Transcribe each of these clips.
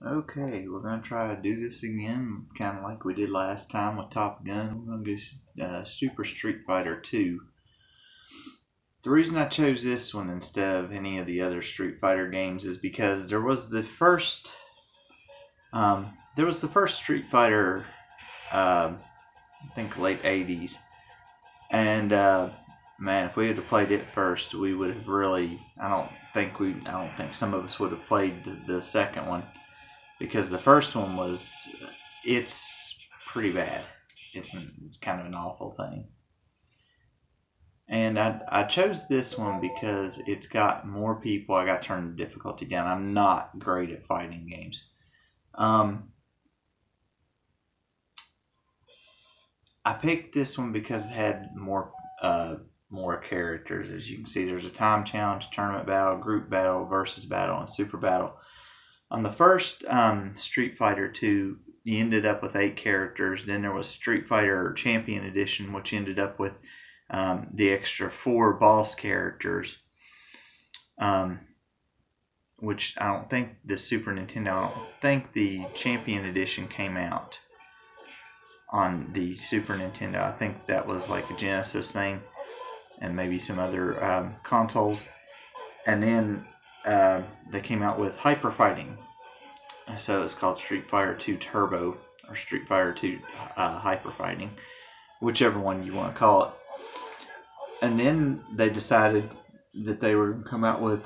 Okay, we're gonna try to do this again, kind of like we did last time with Top Gun. We're gonna go Super Street Fighter 2. The reason I chose this one instead of any of the other Street Fighter games is because there was the first Street Fighter, I think late '80s, and man, if we had played it first, we would have really. I don't think some of us would have played the second one because the first one it's pretty bad. It's kind of an awful thing. And I chose this one because it's got more people. I got to turn the difficulty down. I'm not great at fighting games. Um, I picked this one because it had more characters. As you can see, there's a time challenge, tournament battle, group battle, versus battle, and super battle. On the first Street Fighter 2, you ended up with 8 characters. Then there was Street Fighter Champion Edition, which ended up with the extra 4 boss characters. Which I don't think the Super Nintendo, I don't think the Champion Edition came out on the Super Nintendo. I think that was like a Genesis thing and maybe some other consoles. And then they came out with Hyper Fighting. So it's called Street Fighter 2 Turbo or Street Fighter 2 Hyper Fighting, whichever one you want to call it. And then they decided that they were going to come out with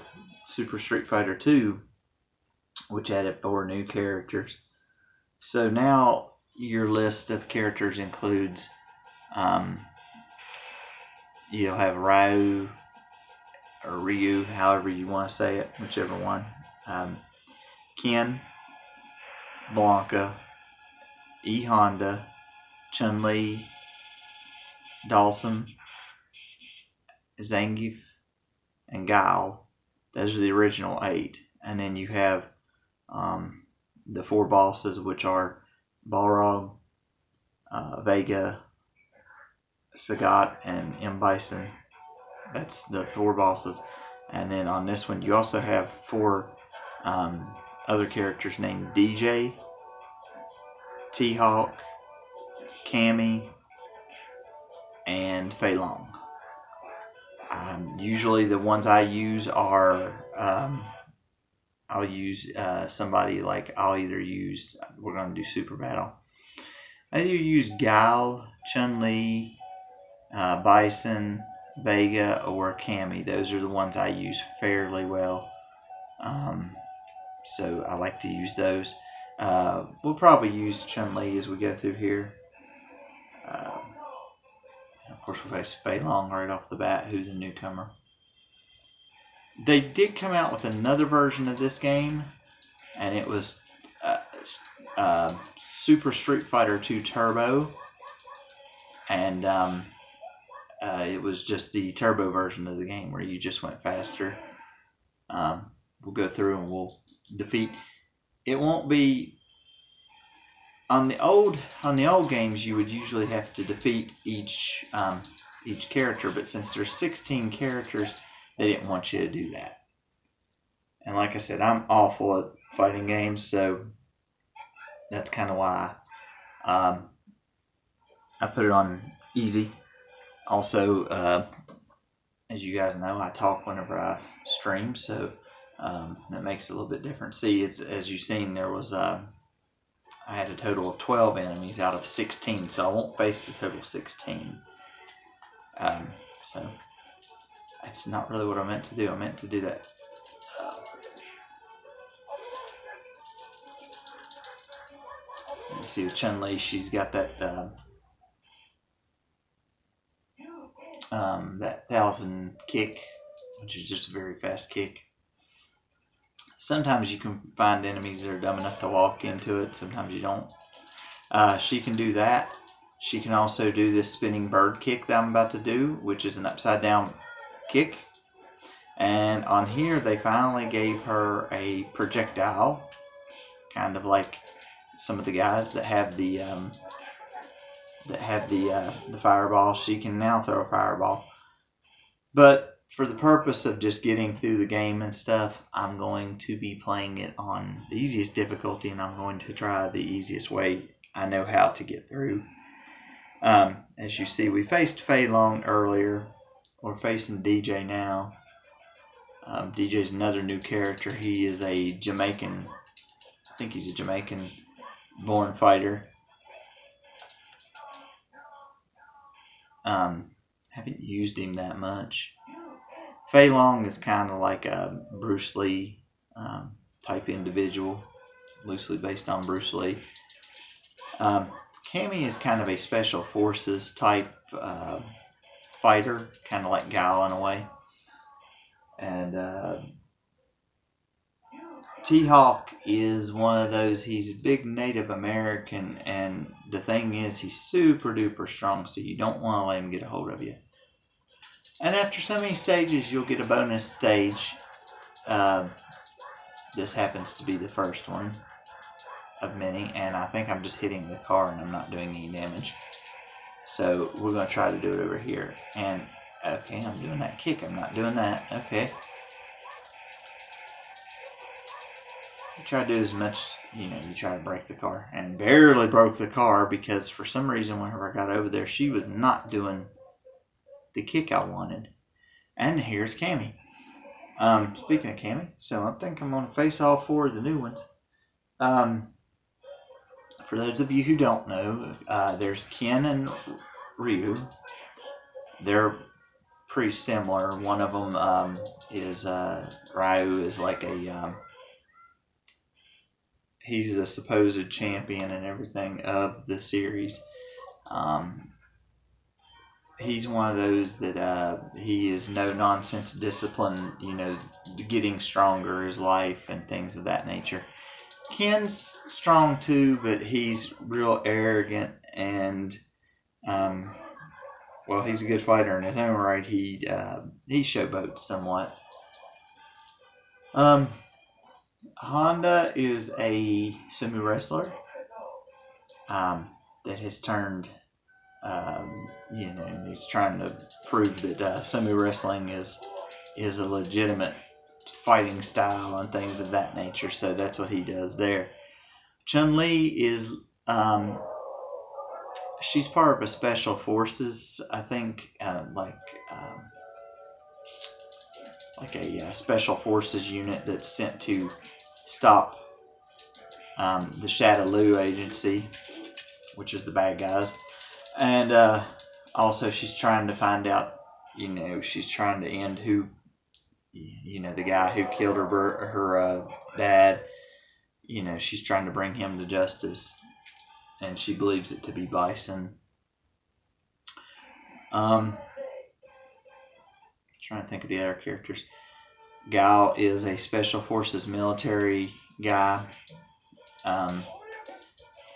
Super Street Fighter 2, which added 4 new characters. So now your list of characters includes you'll have Ryu or Ryu, however you want to say it, whichever one. Ken, Blanca, E Honda, Chun Li, Dawson, Zangief, and Guile. Those are the original 8. And then you have the 4 bosses, which are Balrog, Vega, Sagat, and M. Bison. That's the 4 bosses. And then on this one, you also have 4 other characters named DJ, T-Hawk, Cammy, and Fei Long. Usually the ones I use are I'll use somebody like we're going to do Super Battle. I either use Guile, Chun-Li, Bison, Vega, or Cammy. Those are the ones I use fairly well. So I like to use those. We'll probably use Chun-Li as we go through here. Of course, we'll face Fei Long right off the bat, who's a newcomer. They did come out with another version of this game, and it was Super Street Fighter 2 Turbo, and it was just the turbo version of the game where you just went faster. We'll go through and we'll defeat. It won't be on the old games. You would usually have to defeat each character, but since there's 16 characters, they didn't want you to do that. And like I said, I'm awful at fighting games, so that's kind of why I put it on easy. Also, as you guys know, I talk whenever I stream, so that makes it a little bit different. See, it's as you've seen, there was I had a total of 12 enemies out of 16, so I won't face the total 16. So that's not really what I meant to do. I meant to do that. You see with Chun-Li, she's got that that 1000 kick, which is just a very fast kick. Sometimes you can find enemies that are dumb enough to walk into it. Sometimes you don't. She can do that. She can also do this spinning bird kick that I'm about to do, which is an upside down kick. And on here, they finally gave her a projectile, kind of like some of the guys that have the fireball. She can now throw a fireball. But for the purpose of just getting through the game and stuff, I'm going to be playing it on the easiest difficulty, and I'm going to try the easiest way I know how to get through. As you see, we faced Fei Long earlier. We're facing DJ now. DJ's another new character. He is a Jamaican, I think he's a Jamaican-born fighter. Haven't used him that much. Fei Long is kind of like a Bruce Lee type individual, loosely based on Bruce Lee. Cammy is kind of a special forces type fighter, kind of like Guile in a way. And T-Hawk is one of those, he's a big Native American, and the thing is, he's super duper strong, so you don't want to let him get a hold of you. And after so many stages, you'll get a bonus stage. This happens to be the first one of many, and I think I'm just hitting the car and I'm not doing any damage. So we're going to try to do it over here. And, okay, I'm doing that kick. I'm not doing that. Okay. You try to do as much, you try to break the car. And barely broke the car because for some reason whenever I got over there, she was not doing the kick I wanted. And here's Cammy. Speaking of Cammy, so I think I'm going to face all four of the new ones. For those of you who don't know, there's Ken and Ryu. They're pretty similar. One of them is Ryu is like a he's the supposed champion and everything of the series. He's one of those that he is no nonsense discipline, getting stronger his life and things of that nature. Ken's strong too, but he's real arrogant and well, he's a good fighter in his own right. He showboats somewhat. Honda is a sumo wrestler that has turned, he's trying to prove that sumo wrestling is a legitimate fighting style and things of that nature. So that's what he does there. Chun-Li is, she's part of a special forces, I think, like a special forces unit that's sent to stop the Shadaloo Agency, which is the bad guys. And also she's trying to find out, she's trying to end who, the guy who killed her dad, she's trying to bring him to justice. And she believes it to be Bison. Trying to think of the other characters. Guile is a special forces military guy.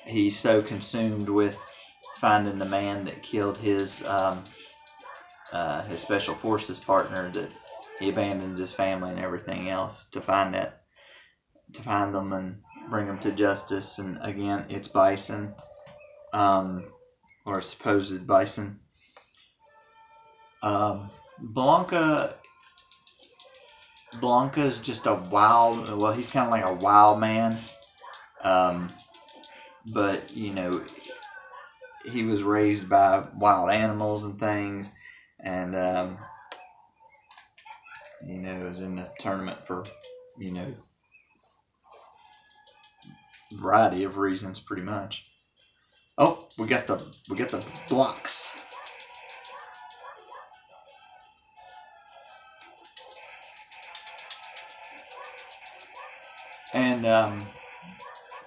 He's so consumed with finding the man that killed his special forces partner that he abandoned his family and everything else to find them and bring them to justice. And again, it's Bison, or supposed Bison. Blanca's just a wild, well, he's kind of like a wild man, but he was raised by wild animals and things, and was in the tournament for variety of reasons, pretty much. Oh, we got the blocks. And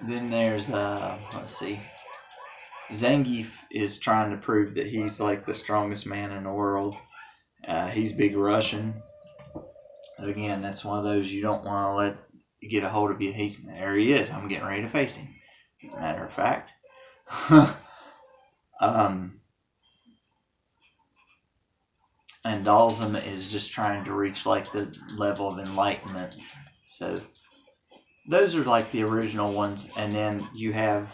then there's let's see, Zangief is trying to prove that he's like the strongest man in the world. He's big Russian. Again, that's one of those you don't want to let get a hold of you. There he is. I'm getting ready to face him, as a matter of fact. And Dalsum is just trying to reach like the level of enlightenment. So those are like the original ones. And then you have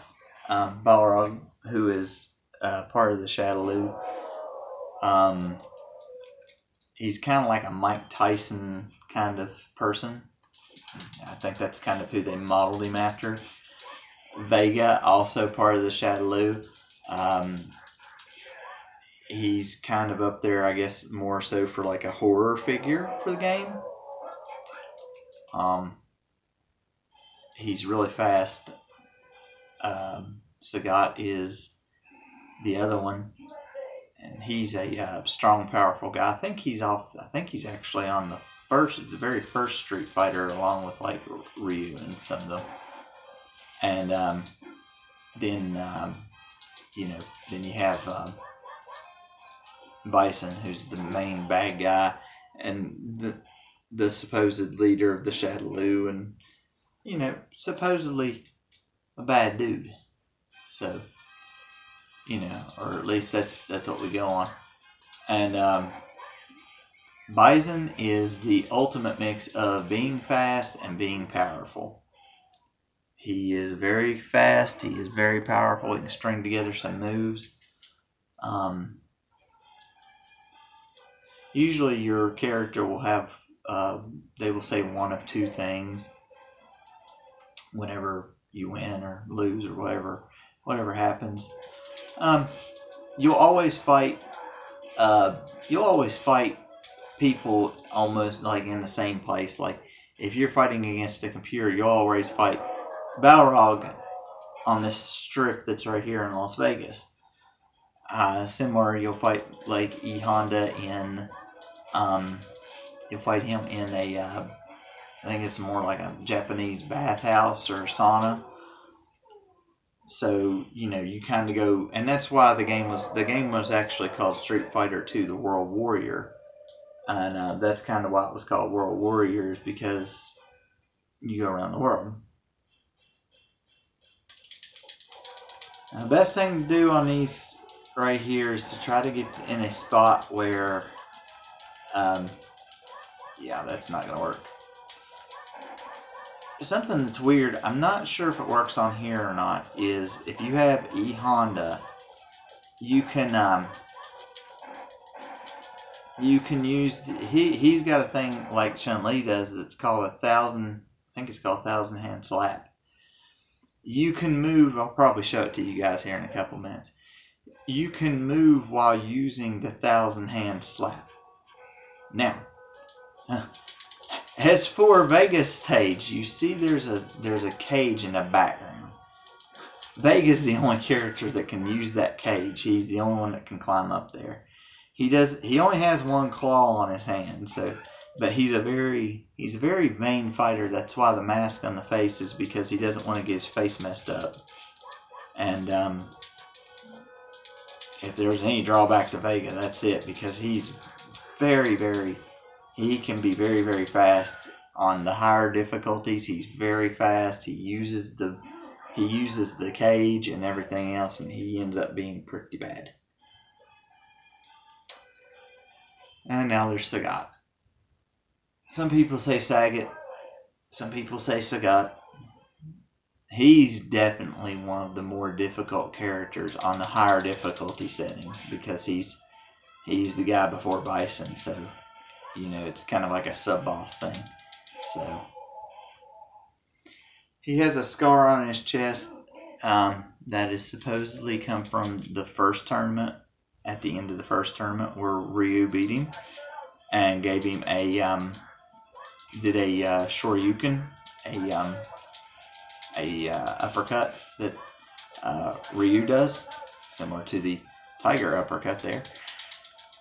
Balrog, who is part of the Shadaloo. he's kind of like a Mike Tyson kind of person. I think that's kind of who they modeled him after. Vega, also part of the Shadaloo. He's kind of up there, I guess, more so for like a horror figure for the game. He's really fast. Sagat is the other one, and he's a strong, powerful guy. I think he's actually on the very first Street Fighter, along with like Ryu and some of them. And then you have Bison, who's the main bad guy, and the supposed leader of the Shadaloo, and supposedly a bad dude. So, or at least that's what we go on. And Bison is the ultimate mix of being fast and being powerful. He is very fast. He is very powerful. He can string together some moves. Usually your character will have, they will say one of two things whenever you win or lose or whatever happens. You'll always fight people almost like in the same place. Like if you're fighting against a computer, you'll always fight Balrog on this strip that's right here in Las Vegas. Similar, you'll fight like E Honda in you'll fight him in a I think it's more like a Japanese bathhouse or sauna. So you kind of go, and that's why the game was actually called Street Fighter II: The World Warrior, and that's kind of why it was called World Warriors, because you go around the world. Now, the best thing to do on these right here is to try to get in a spot where, yeah, that's not going to work. Something that's weird, I'm not sure if it works on here or not, is if you have E Honda, you can use, he's got a thing like Chun-Li does that's called I think it's called 1,000 hand slap. You can move, I'll probably show it to you guys here in a couple minutes. You can move while using the 1,000 hand slap. Now, as for Vega's stage, you see there's a cage in the background. Vega's the only character that can use that cage. He's the only one that can climb up there. He only has one claw on his hand, but he's a very vain fighter. That's why the mask on the face is, because he doesn't want to get his face messed up. And if there's any drawback to Vega, that's it, because he's he can be very, very fast on the higher difficulties. He's very fast. He uses the cage and everything else, and he ends up being pretty bad. And now there's Sagat. Some people say Sagat. Some people say Sagat. He's definitely one of the more difficult characters on the higher difficulty settings, because he's the guy before Bison, so it's kind of like a sub-boss thing. So he has a scar on his chest that is supposedly come from the first tournament. At the end of the first tournament, where Ryu beat him and gave him a shoryuken, a uppercut that Ryu does, similar to the tiger uppercut there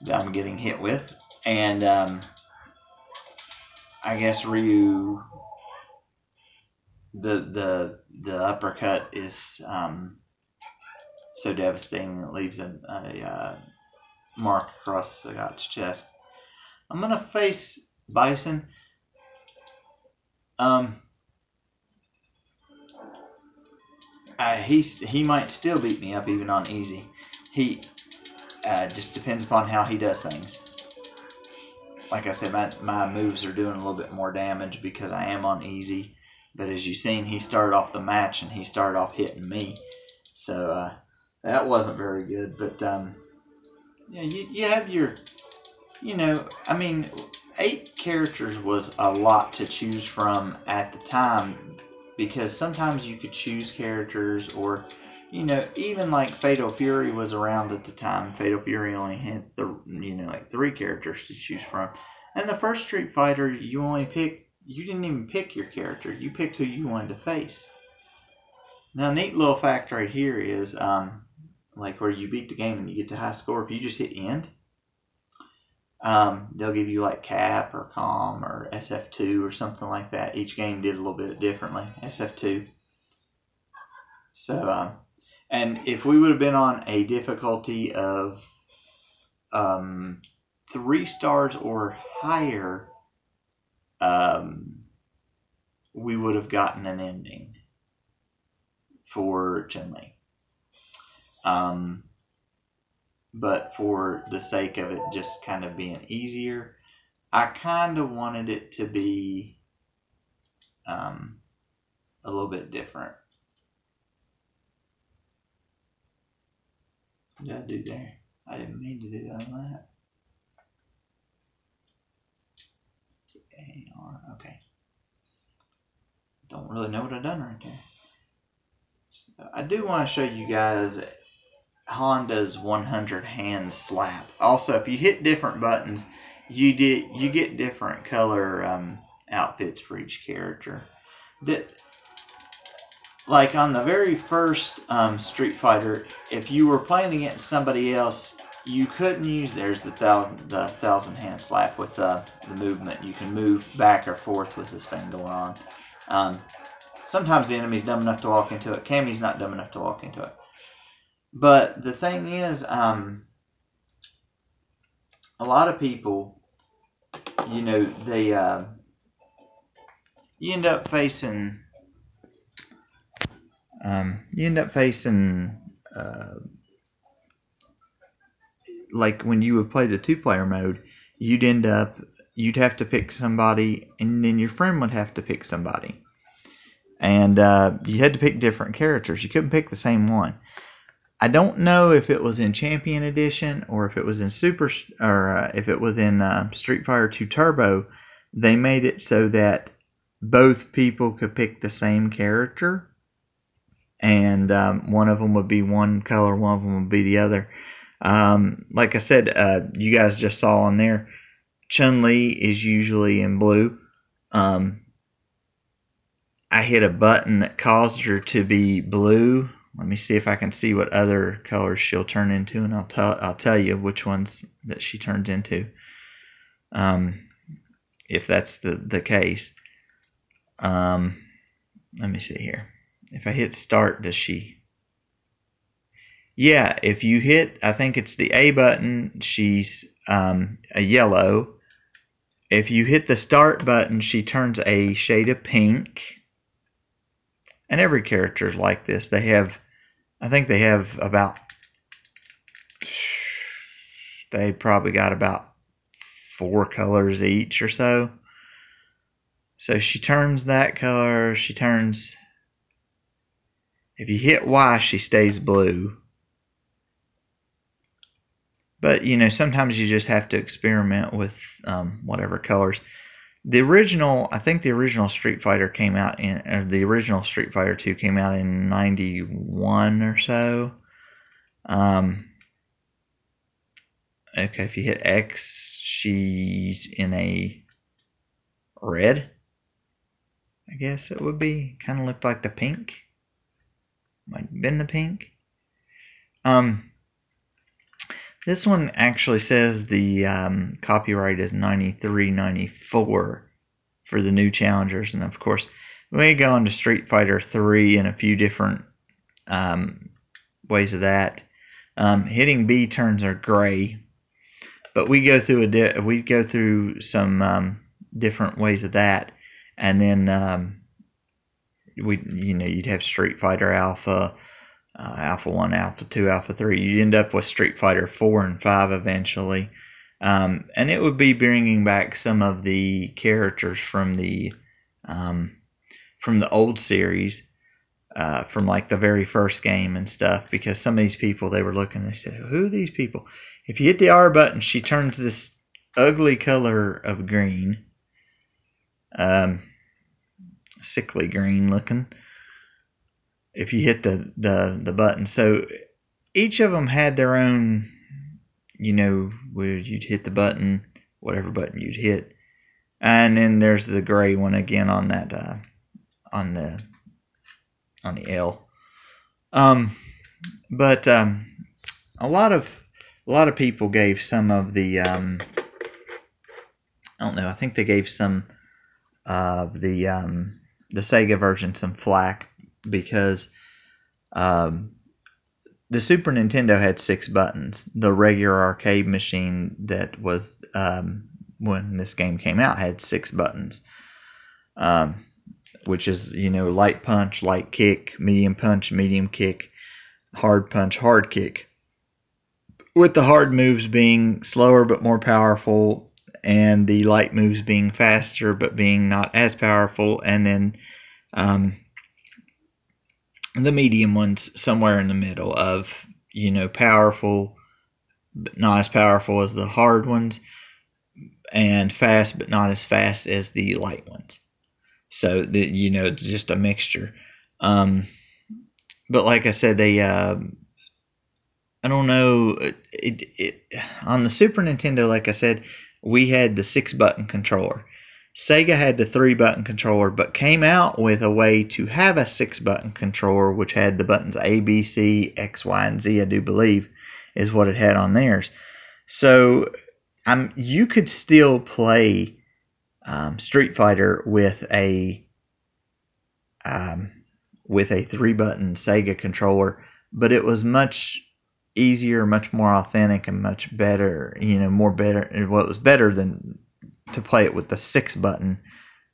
that I'm getting hit with. And I guess Ryu, the uppercut is so devastating it leaves a mark across Sagat's chest. I'm gonna face Bison. He might still beat me up even on easy. He just depends upon how he does things. Like I said, my moves are doing a little bit more damage because I am on easy. But as you've seen, he started off the match and he started off hitting me. So that wasn't very good. But yeah, you have your you know, I mean, 8 characters was a lot to choose from at the time, because sometimes you could choose characters, or, you know, even like Fatal Fury was around at the time. Fatal Fury only had like 3 characters to choose from. And the first Street Fighter, you didn't even pick your character. You picked who you wanted to face. Now, a neat little fact right here is, like where you beat the game and you get to high score, if you just hit end, they'll give you like Cap or Calm or SF2 or something like that. Each game did a little bit differently. SF2. So, and if we would have been on a difficulty of 3 stars or higher, we would have gotten an ending for Chun-Li. But for the sake of it just kind of being easier, I kind of wanted it to be a little bit different. What did I do there? I didn't mean to do that. Okay. Don't really know what I've done right there. So I do want to show you guys Honda's 100 hand slap. Also, if you hit different buttons, you get different color outfits for each character. Like on the very first Street Fighter, if you were playing against somebody else, you couldn't use, there's the 1000 hand slap with the movement. You can move back or forth with this thing going on. Sometimes the enemy's dumb enough to walk into it. Cammy's not dumb enough to walk into it. But the thing is, a lot of people, you know, they you end up facing like when you would play the 2-player mode, you'd have to pick somebody, and then your friend would have to pick somebody, and you had to pick different characters. You couldn't pick the same one. I don't know if it was in Champion Edition or if it was in if it was in Street Fighter 2 Turbo. They made it so that both people could pick the same character, and one of them would be one color, one of them would be the other. Like I said, you guys just saw on there, Chun-Li is usually in blue. I hit a button that caused her to be blue. Let me see if I can see what other colors she'll turn into, and I'll tell you which ones that she turns into, if that's the case. Let me see here. If I hit start, does she? Yeah, if you hit, I think it's the A button, she's a yellow. If you hit the start button, she turns a shade of pink. And every character is like this. I think they have about, they probably got about 4 colors each or so. So she turns that color, she turns, if you hit Y, she stays blue. But, you know, sometimes you just have to experiment with whatever colors. The original, I think the original Street Fighter came out in, or the original Street Fighter 2 came out in 91 or so. Okay, if you hit X, she's in a red. I guess it would be. Kind of looked like the pink. Might have been the pink. This one actually says the copyright is 93-94 for the new challengers, and of course we go into Street Fighter 3 and a few different ways of that. Hitting B turns are gray, but we go through some different ways of that, and then you'd have Street Fighter Alpha. Alpha 1, Alpha 2, Alpha 3. You end up with Street Fighter 4 and 5 eventually. And it would be bringing back some of the characters from the old series, from like the very first game and stuff, because some of these people, they were looking, they said, who are these people? If you hit the R button, she turns this ugly color of green, sickly green looking. If you hit the button, so each of them had their own, where you'd hit the button, whatever button you'd hit, and then there's the gray one again on that on the L. But a lot of people gave some of the I don't know. I think they gave some of the Sega version some flack because the Super Nintendo had 6 buttons. The regular arcade machine that was when this game came out had 6 buttons, which is light punch, light kick, medium punch, medium kick, hard punch, hard kick. With the hard moves being slower but more powerful, and the light moves being faster but being not as powerful, and then the medium ones somewhere in the middle of powerful but not as powerful as the hard ones, and fast but not as fast as the light ones. So it's just a mixture. But like I said, they I don't know, on the Super Nintendo, like I said, we had the 6-button controller. Sega had the 3-button controller, but came out with a way to have a 6-button controller, which had the buttons A, B, C, X, Y, and Z, I do believe, is what it had on theirs. So you could still play Street Fighter with a 3-button Sega controller, but it was much easier, much more authentic, and much better. More better. Well, it was better than to play it with the 6-button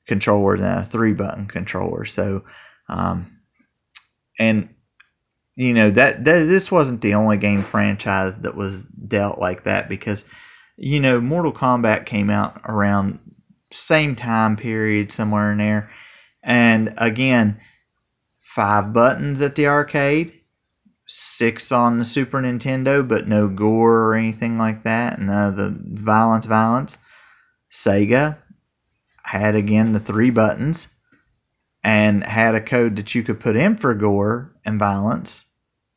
controller than a 3-button controller. So, and that this wasn't the only game franchise that was dealt like that, because Mortal Kombat came out around same time period, somewhere in there, and again, 5 buttons at the arcade, 6 on the Super Nintendo, but no gore or anything like that, and the violence. Sega had again the 3 buttons and had a code that you could put in for gore and violence,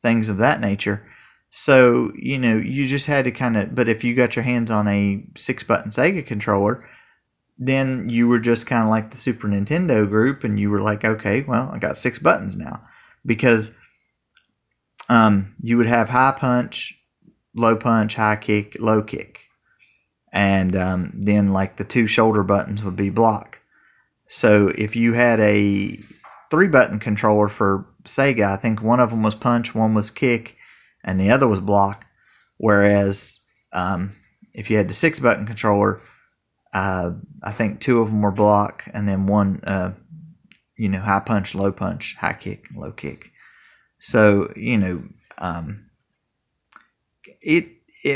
things of that nature. So, you just had to kind of, but if you got your hands on a 6-button Sega controller, then you were just kind of like the Super Nintendo group, and you were like, okay, well, I got 6 buttons now. Because you would have high punch, low punch, high kick, low kick. And then like the 2 shoulder buttons would be block. So if you had a 3-button controller for Sega, I think one of them was punch, one was kick, and the other was block. Whereas if you had the 6-button controller, I think 2 of them were block, and then one, high punch, low punch, high kick, low kick. So it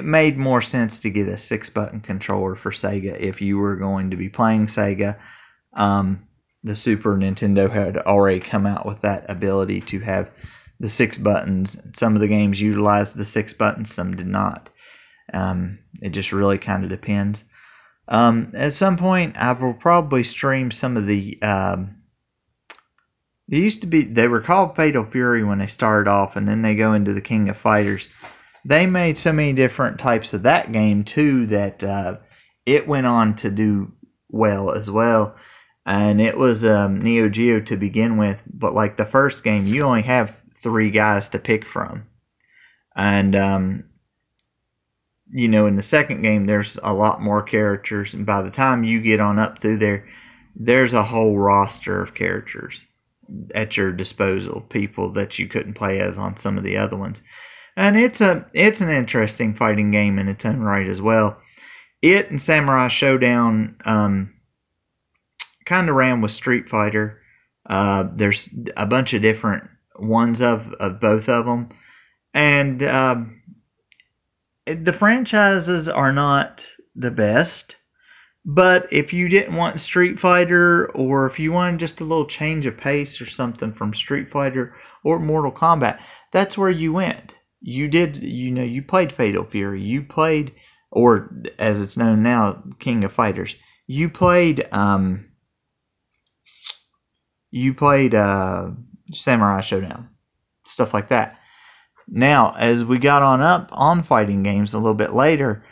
made more sense to get a 6-button controller for Sega if you were going to be playing Sega. The Super Nintendo had already come out with that ability to have the 6 buttons. Some of the games utilized the 6 buttons, some did not. It just really kind of depends. At some point, I will probably stream some of the... they were called Fatal Fury when they started off, and then they go into the King of Fighters. They made so many different types of that game too that it went on to do well as well. And it was Neo Geo to begin with, but like the first game, you only have 3 guys to pick from. And in the second game, there's a lot more characters, and by the time you get on up through there, there's a whole roster of characters at your disposal, people that you couldn't play as on some of the other ones. And it's an interesting fighting game in its own right as well. It and Samurai Showdown kind of ran with Street Fighter. There's a bunch of different ones of both of them. And the franchises are not the best. But if you didn't want Street Fighter, or if you wanted just a little change of pace or something from Street Fighter or Mortal Kombat, that's where you went. You did, you played Fatal Fury. You played or as it's known now, King of Fighters. You played Samurai Showdown, stuff like that. Now, as we got on up on fighting games a little bit later,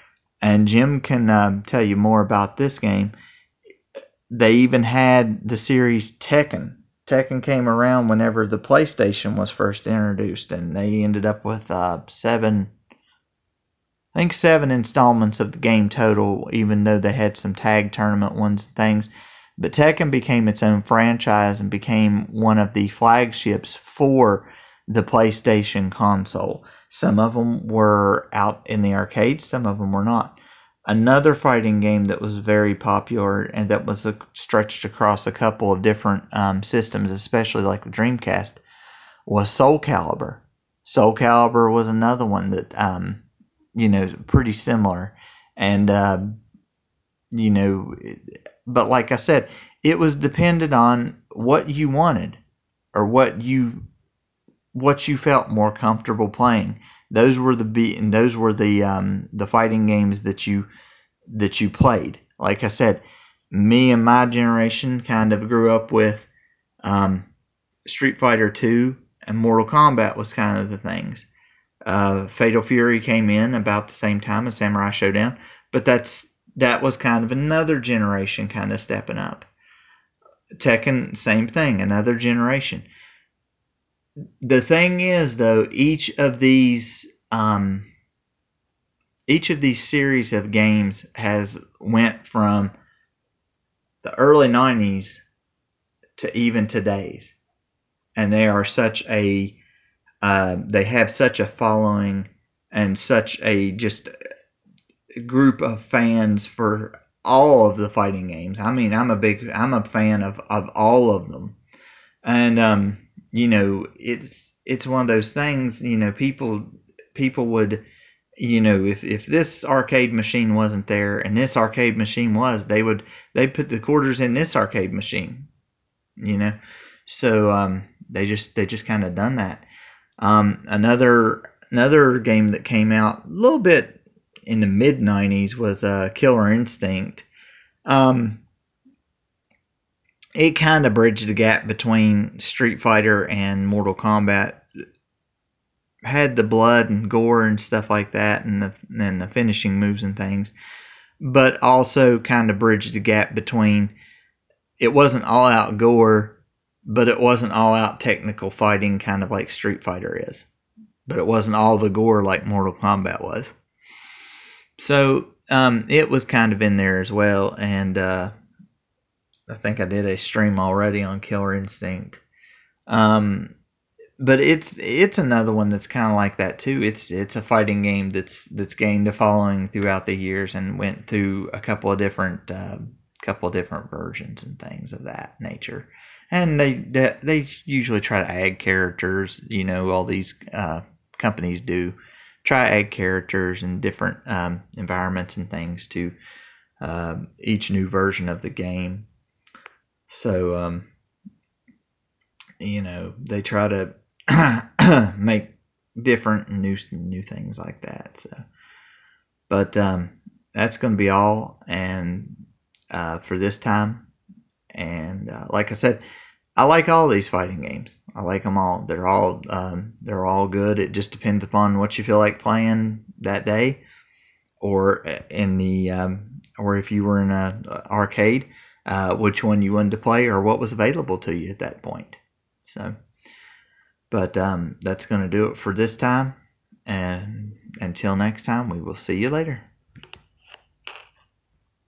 and Jim can tell you more about this game, they even had the series Tekken. Tekken came around whenever the PlayStation was first introduced, and they ended up with seven installments of the game total, even though they had some tag tournament ones and things. But Tekken became its own franchise and became one of the flagships for the PlayStation console. Some of them were out in the arcades, some of them were not. Another fighting game that was very popular and that was stretched across a couple of different systems, especially like the Dreamcast, was Soul Calibur. Soul Calibur was another one that, pretty similar. And, but like I said, it was dependent on what you wanted or what you felt more comfortable playing. Those were the fighting games that you played. Like I said, me and my generation kind of grew up with Street Fighter 2 and Mortal Kombat was kind of the things. Fatal Fury came in about the same time as Samurai Showdown, but that was kind of another generation kind of stepping up. Tekken, same thing, another generation. The thing is, though, each of these series of games has went from the early 90s to even today's, and they are they have such a following and such a just group of fans for all of the fighting games. I mean, I'm a fan of all of them, and it's one of those things, people would, if this arcade machine wasn't there and this arcade machine was, they'd put the quarters in this arcade machine, so they just kind of done that. Another game that came out a little bit in the mid 90s was Killer Instinct. It kind of bridged the gap between Street Fighter and Mortal Kombat. Had the blood and gore and stuff like that, and the finishing moves and things, but also kind of bridged the gap between, it wasn't all out gore, but it wasn't all out technical fighting, kind of like Street Fighter is, but it wasn't all the gore like Mortal Kombat was. So it was kind of in there as well, and I think I did a stream already on Killer Instinct. But it's another one that's kind of like that too. It's a fighting game that's gained a following throughout the years and went through a couple of different versions and things of that nature. And they usually try to add characters. All these companies do try to add characters and different environments and things to each new version of the game. So they try to make different new things like that. So, but that's going to be all, and for this time. And like I said, I like all these fighting games. I like them all. They're all good. It just depends upon what you feel like playing that day, or or if you were in an arcade, which one you wanted to play or what was available to you at that point. So, but that's going to do it for this time, and until next time, we will see you later.